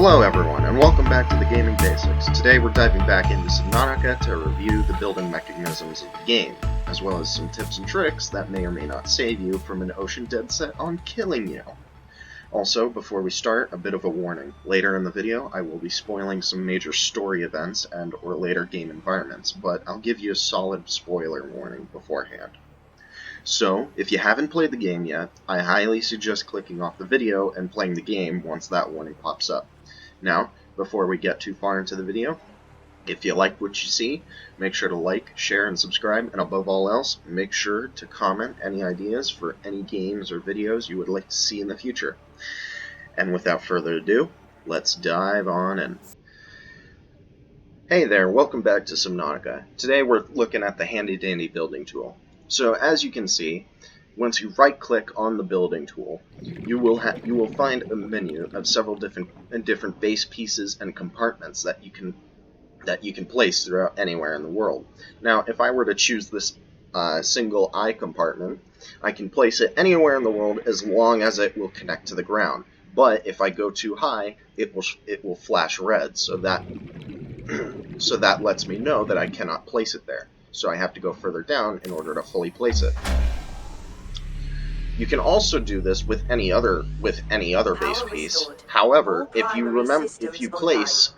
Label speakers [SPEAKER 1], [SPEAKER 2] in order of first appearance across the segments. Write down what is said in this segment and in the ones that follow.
[SPEAKER 1] Hello everyone, and welcome back to the Gaming Basics. Today we're diving back into Subnautica to review the building mechanisms of the game, as well as some tips and tricks that may or may not save you from an ocean dead set on killing you. Also, before we start, a bit of a warning. Later in the video, I will be spoiling some major story events and or later game environments, but I'll give you a solid spoiler warning beforehand. So, if you haven't played the game yet, I highly suggest clicking off the video and playing the game once that warning pops up. Now, before we get too far into the video, if you like what you see, make sure to like, share, and subscribe, and above all else, make sure to comment any ideas for any games or videos you would like to see in the future. And without further ado, let's dive on in. Hey there, welcome back to Subnautica. Today we're looking at the handy-dandy building tool. So as you can see, once you right-click on the building tool, you will find a menu of several different base pieces and compartments that you can place throughout anywhere in the world. Now, if I were to choose this single eye compartment, I can place it anywhere in the world as long as it will connect to the ground. But if I go too high, it will flash red, so that lets me know that I cannot place it there. So I have to go further down in order to fully place it. You can also do this with any other base piece. However, if you place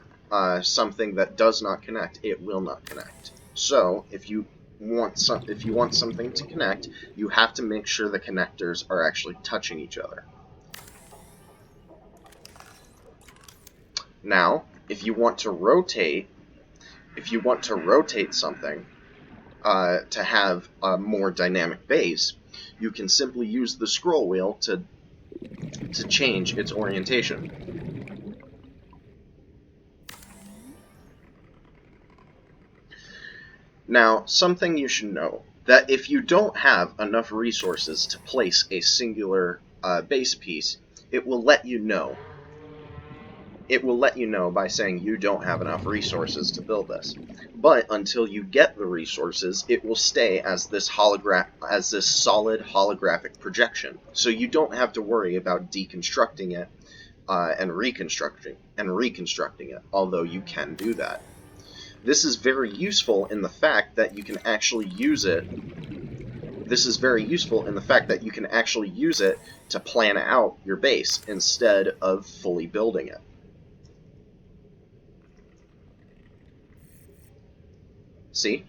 [SPEAKER 1] something that does not connect, it will not connect. So if you want something to connect, you have to make sure the connectors are actually touching each other. Now, if you want to rotate something to have a more dynamic base, you can simply use the scroll wheel to change its orientation. Now, something you should know, that if you don't have enough resources to place a singular base piece, it will let you know. It will let you know by saying you don't have enough resources to build this. But until you get the resources, it will stay as this solid holographic projection. So you don't have to worry about deconstructing it and reconstructing it, although you can do that. This is very useful in the fact that you can actually use it. This is very useful in the fact that you can actually use it to plan out your base instead of fully building it. See?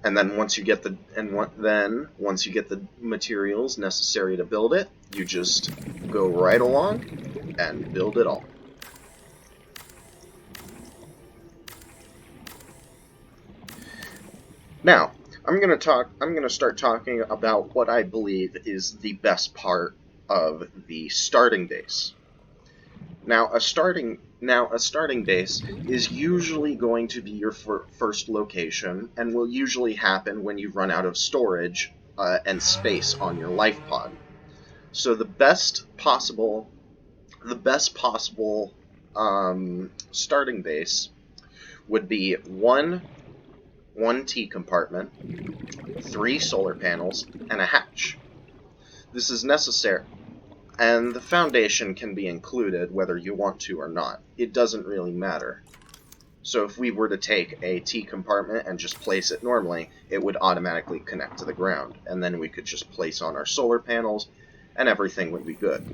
[SPEAKER 1] And then once you get the materials necessary to build it, you just go right along and build it all. Now, I'm going to start talking about what I believe is the best part of the starting base. Now, a starting base is usually going to be your first location, and will usually happen when you run out of storage and space on your life pod. So the best possible starting base would be one T compartment, 3 solar panels, and a hatch. This is necessary. And the foundation can be included whether you want to or not. It doesn't really matter. So if we were to take a T compartment and just place it normally, it would automatically connect to the ground. And then we could just place on our solar panels, and everything would be good.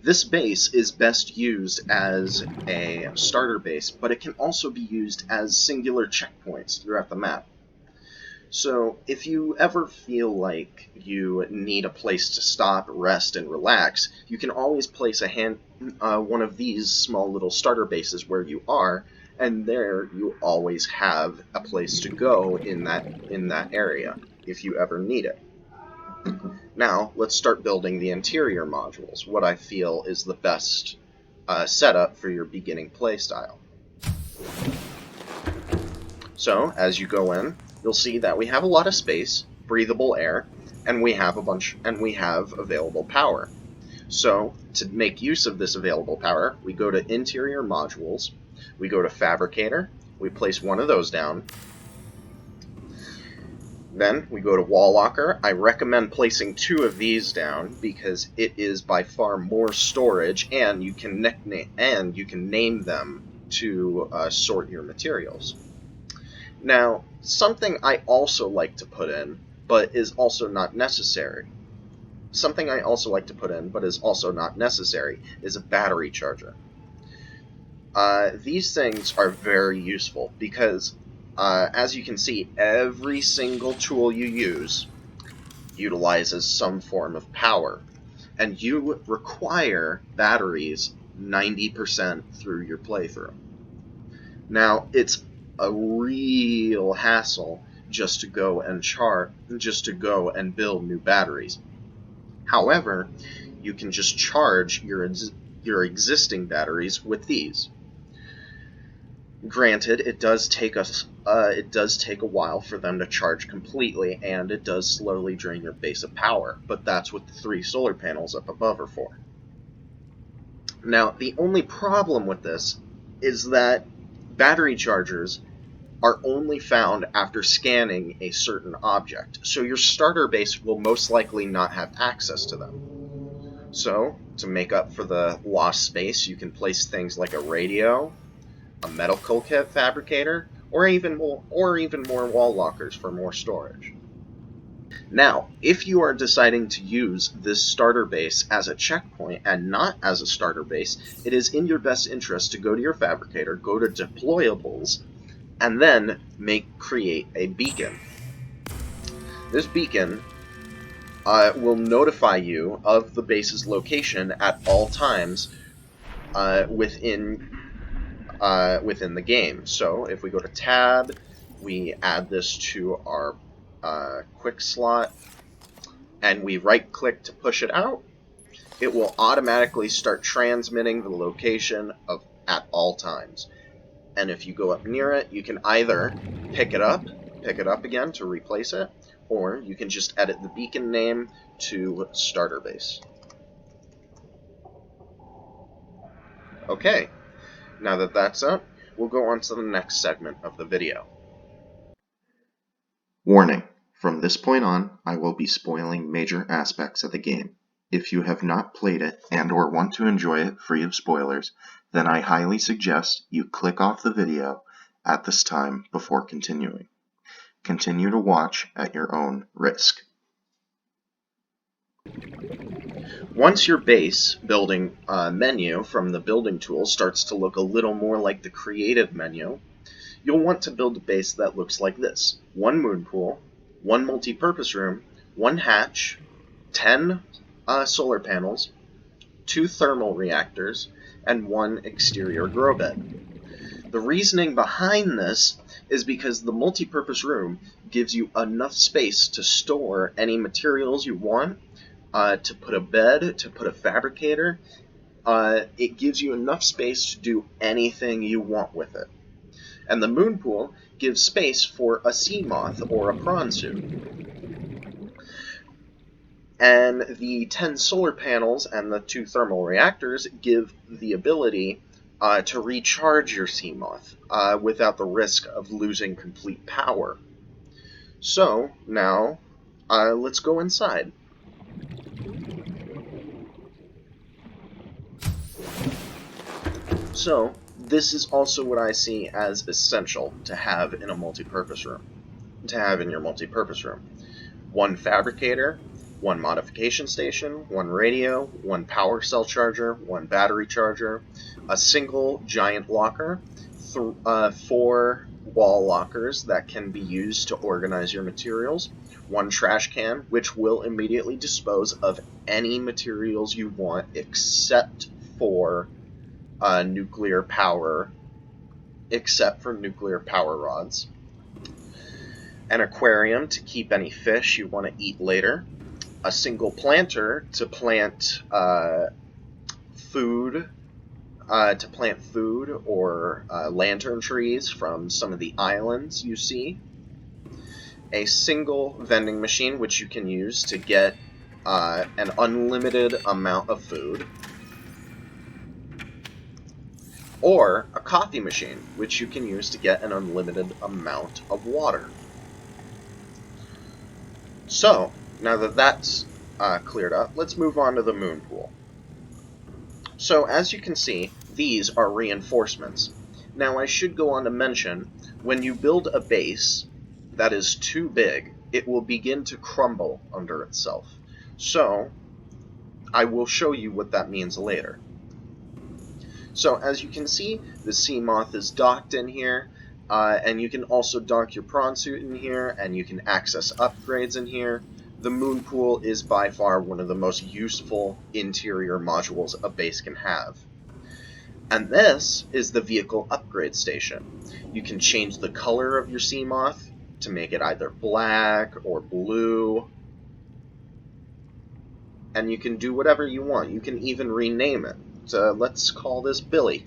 [SPEAKER 1] This base is best used as a starter base, but it can also be used as singular checkpoints throughout the map. So, if you ever feel like you need a place to stop, rest, and relax, you can always place one of these small little starter bases where you are, and there you always have a place to go in that area, if you ever need it. Now, let's start building the interior modules, what I feel is the best setup for your beginning playstyle. So, as you go in, you'll see that we have a lot of space, breathable air, and we have available power. So, to make use of this available power, we go to Interior Modules, we go to Fabricator, we place one of those down, Then we go to wall locker. I recommend placing 2 of these down because it is by far more storage, and you can name them to sort your materials. Now, something I also like to put in, but is also not necessary. Something I also like to put in, but is also not necessary, is a battery charger. These things are very useful because, as you can see, every single tool you use utilizes some form of power, and you require batteries 90% through your playthrough. Now, it's a real hassle just to go and build new batteries. However, you can just charge your existing batteries with these. Granted, it does take a while for them to charge completely, and it does slowly drain your base of power, but that's what the 3 solar panels up above are for. Now, the only problem with this is that battery chargers are only found after scanning a certain object, so your starter base will most likely not have access to them. So, to make up for the lost space, you can place things like a radio, a medical kit fabricator, or even more wall lockers for more storage. Now, if you are deciding to use this starter base as a checkpoint and not as a starter base, it is in your best interest to go to your fabricator, go to deployables, and then create a beacon. This beacon will notify you of the base's location at all times within the game. So if we go to tab, we add this to our quick slot, and we right click to push it out, it will automatically start transmitting the location at all times. And if you go up near it, you can either pick it up again to replace it, or you can just edit the beacon name to starter base. Okay, now that that's up, we'll go on to the next segment of the video. Warning: from this point on, I will be spoiling major aspects of the game. If you have not played it and or want to enjoy it free of spoilers, then I highly suggest you click off the video at this time before continuing. Continue to watch at your own risk. Once your base building menu from the building tool starts to look a little more like the creative menu, you'll want to build a base that looks like this: 1 moon pool, 1 multi-purpose room, 1 hatch, 10 solar panels, 2 thermal reactors, and 1 exterior grow bed. The reasoning behind this is because the multi-purpose room gives you enough space to store any materials you want, to put a bed, to put a fabricator. It gives you enough space to do anything you want with it. And the moon pool gives space for a sea moth or a prawn suit. And the 10 solar panels and the 2 thermal reactors give the ability to recharge your sea moth without the risk of losing complete power. So now let's go inside. So this is also what I see as essential to have in a multi-purpose room. To have in your multi-purpose room: 1 fabricator, 1 modification station, 1 radio, 1 power cell charger, 1 battery charger, a single giant locker, 4 wall lockers that can be used to organize your materials, 1 trash can, which will immediately dispose of any materials you want except for nuclear power rods, an aquarium to keep any fish you want to eat later, a single planter to plant food or lantern trees from some of the islands you see, a single vending machine which you can use to get an unlimited amount of food, or a coffee machine which you can use to get an unlimited amount of water. So, now that that's cleared up, let's move on to the moon pool. So, as you can see, these are reinforcements. Now, I should go on to mention, when you build a base that is too big, it will begin to crumble under itself. So, I will show you what that means later. So, as you can see, the sea moth is docked in here, and you can also dock your prawn suit in here, and you can access upgrades in here. The moon pool is by far one of the most useful interior modules a base can have. And this is the vehicle upgrade station. You can change the color of your sea moth to make it either black or blue, and you can do whatever you want. You can even rename it. So let's call this Billy.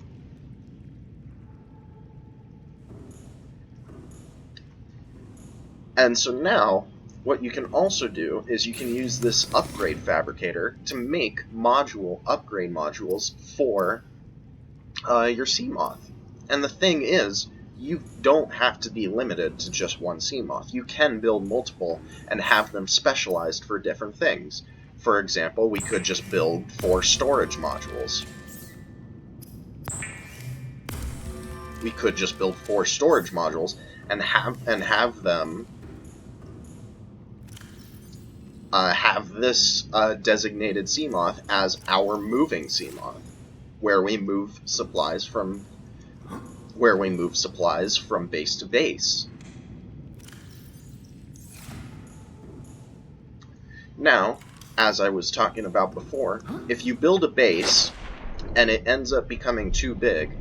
[SPEAKER 1] And so now, what you can also do is you can use this upgrade fabricator to make upgrade modules for your sea moth. And the thing is, you don't have to be limited to just one sea moth. You can build multiple and have them specialized for different things. For example, we could just build 4 storage modules. We could just build 4 storage modules and have them have this designated sea moth as our moving sea moth, where we move supplies from base to base. Now, as I was talking about before, if you build a base and it ends up becoming too big,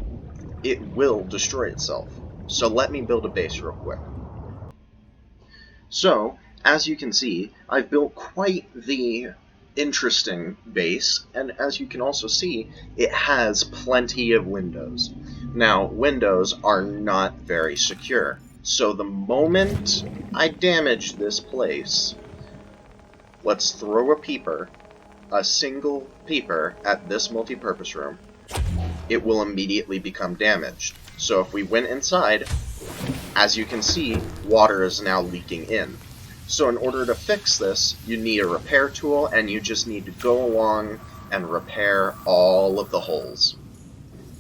[SPEAKER 1] it will destroy itself. So let me build a base real quick. So, as you can see, I've built quite the interesting base, and as you can also see, it has plenty of windows. Now, windows are not very secure, so the moment I damage this place, let's throw a single peeper at this multi-purpose room, it will immediately become damaged. So if we went inside, as you can see, water is now leaking in. So in order to fix this, you need a repair tool, and you just need to go along and repair all of the holes.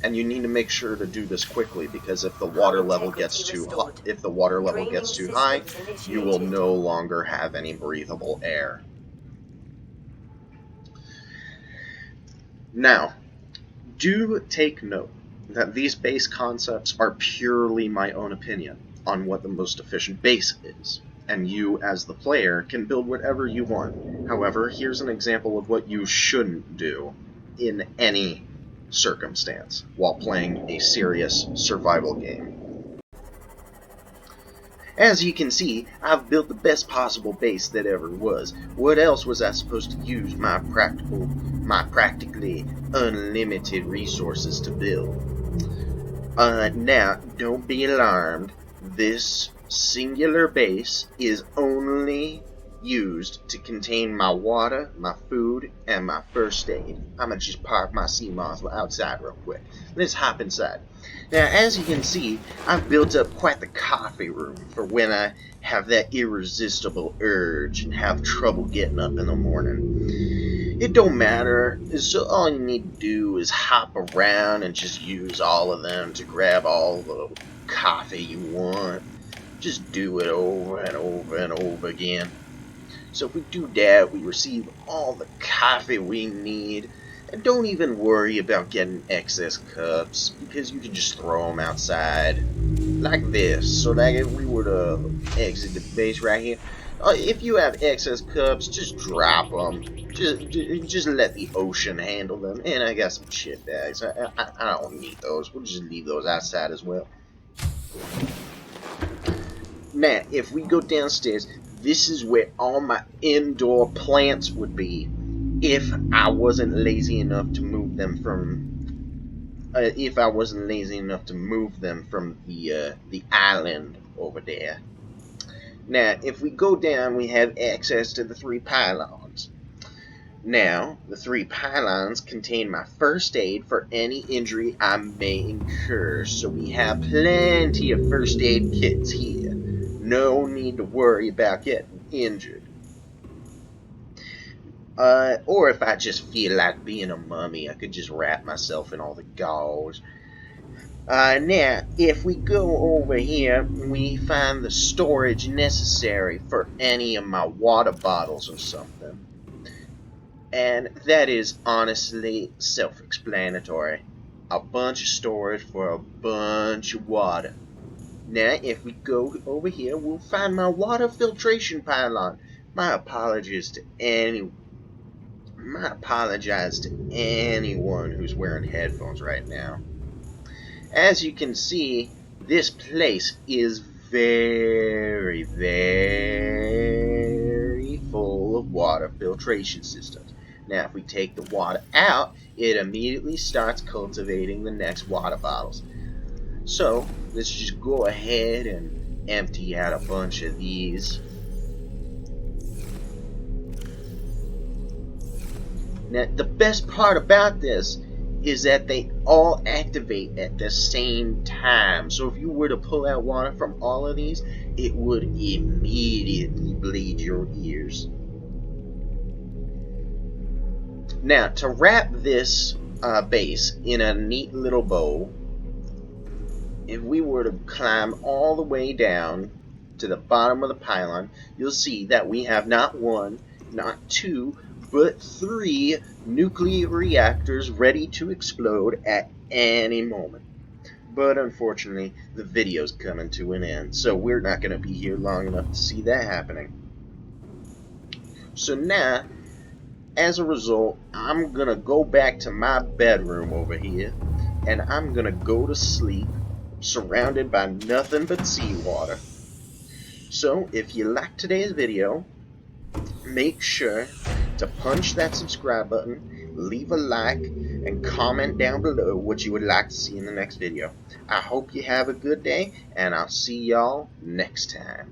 [SPEAKER 1] And you need to make sure to do this quickly, because if the water level gets too high, you will no longer have any breathable air. Now, do take note that these base concepts are purely my own opinion on what the most efficient base is, and you, as the player, can build whatever you want. However, here's an example of what you shouldn't do in any circumstance while playing a serious survival game. As you can see, I've built the best possible base that ever was. What else was I supposed to use my practically unlimited resources to build? Now, don't be alarmed. This singular base is only used to contain my water, my food, and my first aid. I'm gonna just park my sea moth outside real quick. Let's hop inside. Now, as you can see, I've built up quite the coffee room for when I have that irresistible urge and have trouble getting up in the morning. It don't matter, so all you need to do is hop around and just use all of them to grab all the coffee you want. Just do it over and over and over again. So if we do that, we receive all the coffee we need, and don't even worry about getting excess cups, because you can just throw them outside, like this. So like if we were to exit the base right here, if you have excess cups, just drop them. Just let the ocean handle them. And I got some shit bags. I don't need those. We'll just leave those outside as well. Now, if we go downstairs, this is where all my indoor plants would be if I wasn't lazy enough to move them from the island over there. Now, if we go down, we have access to the 3 pylons. Now, the 3 pylons contain my first aid for any injury I may incur, so we have plenty of first aid kits here. No need to worry about getting injured. Or if I just feel like being a mummy, I could just wrap myself in all the gauze. Now, if we go over here, we find the storage necessary for any of my water bottles or something. And that is honestly self-explanatory. A bunch of storage for a bunch of water. Now, if we go over here, we'll find my water filtration pylon. My apologies to anyone who's wearing headphones right now. As you can see, this place is very, very full of water filtration systems. Now, if we take the water out, it immediately starts cultivating the next water bottles. So, let's just go ahead and empty out a bunch of these. Now, the best part about this is that they all activate at the same time. So if you were to pull out water from all of these, it would immediately bleed your ears. Now, to wrap this base in a neat little bow, if we were to climb all the way down to the bottom of the pylon, you'll see that we have not one, not two, but 3 nuclear reactors ready to explode at any moment. But unfortunately, the video's coming to an end, so we're not going to be here long enough to see that happening. So now, as a result, I'm going to go back to my bedroom over here, and I'm going to go to sleep surrounded by nothing but seawater. So, if you liked today's video, make sure to punch that subscribe button, leave a like, and comment down below what you would like to see in the next video. I hope you have a good day, and I'll see y'all next time.